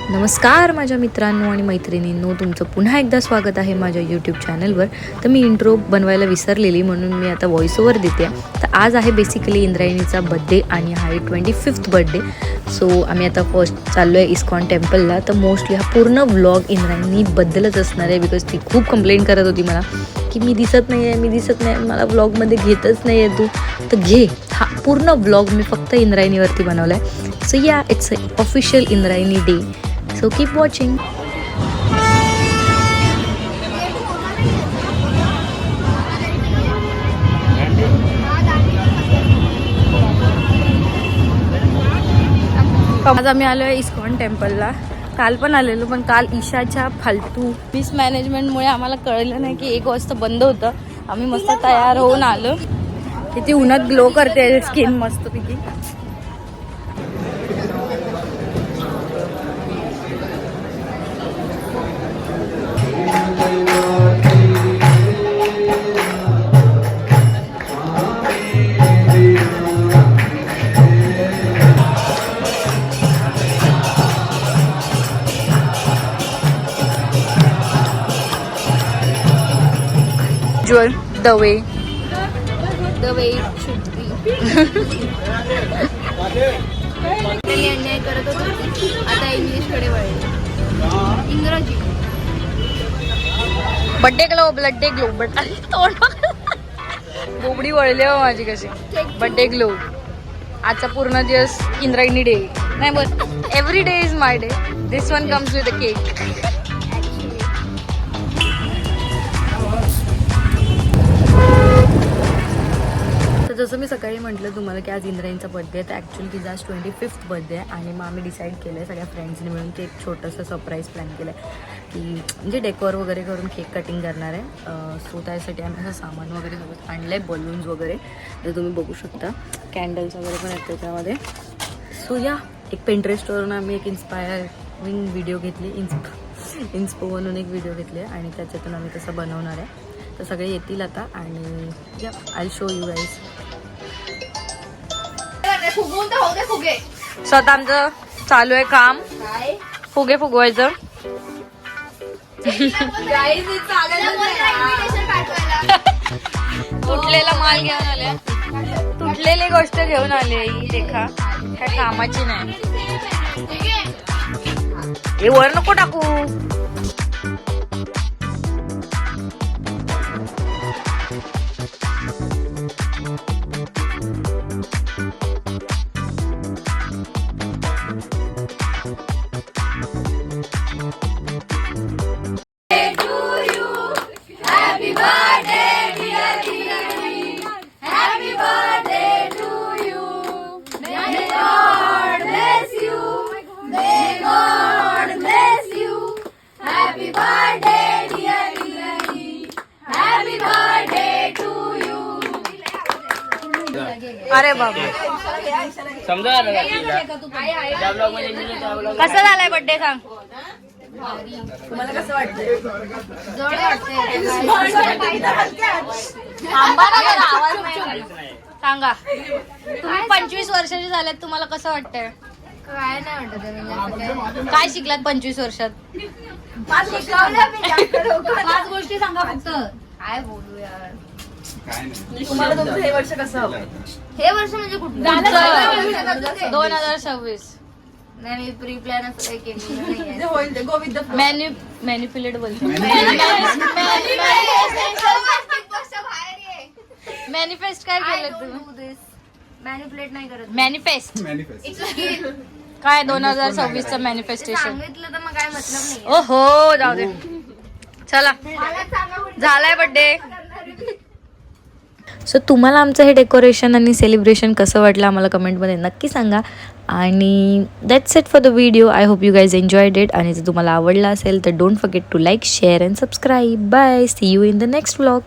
नमस्कार माझ्या मित्रांनो आणि मैत्रिणींनो, तुमचं पुन्हा एकदा स्वागत आहे माझ्या यूट्यूब चॅनलवर. तर मी इंट्रो बनवायला विसरलेली म्हणून मी आता व्हॉइस ओव्हर देते. तर आज आहे बेसिकली इंद्रायणीचा बड्डे आणि हा आहे 25th बड्डे. सो आम्ही आता फर्स्ट चाललो आहे इस्कॉन टेम्पलला. तर मोस्टली हा पूर्ण व्लॉग इंद्रायणीबद्दलच असणार आहे, बिकॉज ती खूप कंप्लेंट करत होती मला की मी दिसत नाही आहे, मला व्लॉगमध्ये घेतच नाही आहे तू. तर घे, हा पूर्ण व्लॉग मी फक्त इंद्रायणीवरती बनवला आहे. सो या, it's a official Indrayani day. So keep watching. आज आम्ही आलो आहे इस्कॉन टेम्पलला. काल पण आलेलो, पण काल ईशाच्या फालतू मिसमॅनेजमेंटमुळे आम्हाला कळलं नाही की 1 वाजता बंद होतं. आम्ही मस्त तयार होऊन आलो. किती उन्हात ग्लो करते स्किन मस्तपैकी. The way it should be. अन्याय करत होतो, आता इंग्लिशकडे वळले. इंग्रजी बड्डे ग्लो, ब्लड्डे ग्लो, बोबडी वळले हो माझी कशी. Birthday glow. आजचा पूर्ण दिवस इंद्रायणी डे नाही, but every day is my day. This one comes with a cake. जसं मी सकाळी म्हटलं तुम्हाला की आज इंद्रायणीचा बड्डे आहे, तर ॲक्च्युली तिचा आज 25th बड्डे आहे. आणि मग आम्ही डिसाईड केलं आहे सगळ्या फ्रेंड्सनी मिळून की एक छोटंसं सरप्राईज प्लॅन केलं आहे की म्हणजे डेकोर वगैरे करून केक कटिंग करणार आहे. सो त्यासाठी आम्ही असं सामान वगैरे सोबत आणलं आहे, बलून्स वगैरे तर तुम्ही बघू शकता. कॅन्डल्स वगैरे पण आहेत त्याच्यामध्ये. सो या, एक पेंट्रेस्टवरून आम्ही एक इन्स्पायरिंग व्हिडिओ घेतली, इन्स्पो म्हणून एक व्हिडिओ घेतली आहे आणि त्याच्यातून आम्ही तसं बनवणार आहे. तर सगळे येतील आता आणि या, आय शो यू गाईज. स्वतः आमचं चालू आहे काम, फुगे फुगवायचं. तुटलेला माल घेऊन आले, तुटलेली गोष्ट घेऊन आले. ही देखा, काय कामाची नाही. हे वर नको टाकू. अरे बाबा, कसा झालाय बड्डे सांग. तुम्हाला कसं वाटतंय? सांगा. तुम्ही 25 वर्षाची झाल्यात, तुम्हाला कसं वाटतंय? काय नाही वाटत. काय शिकलात 25 वर्षात? 5 गोष्टी सांगा फक्त. काय बोलू यार. तुम्हाला तुमचं हे वर्ष कसं हवं? हे वर्ष म्हणजे कुठलं? 2026. नाही, मी प्री प्लॅन असं काही केलेलं नाहीये. जे होईल ते go with the flow. Manipulate बोलतो. मॅनिफेस्ट काय केलं तुम्ही? मॅनिप्युलेट नाही करत. Manifest manifest. काय 2026चं मॅनिफेस्टेशन? सांगितलं तर मग काय मतलब नाही. ओहो, जाऊ दे. चला, झालाय बड्डे. सो तुम्हाला आमचं हे डेकोरेशन आणि सेलिब्रेशन कसं वाटलं आम्हाला कमेंटमध्ये नक्की सांगा. आणि that's it for the video. I hope you guys enjoyed it. आणि जर तुम्हाला आवडला असेल तर don't forget to like, share and subscribe. Bye, see you in the next vlog.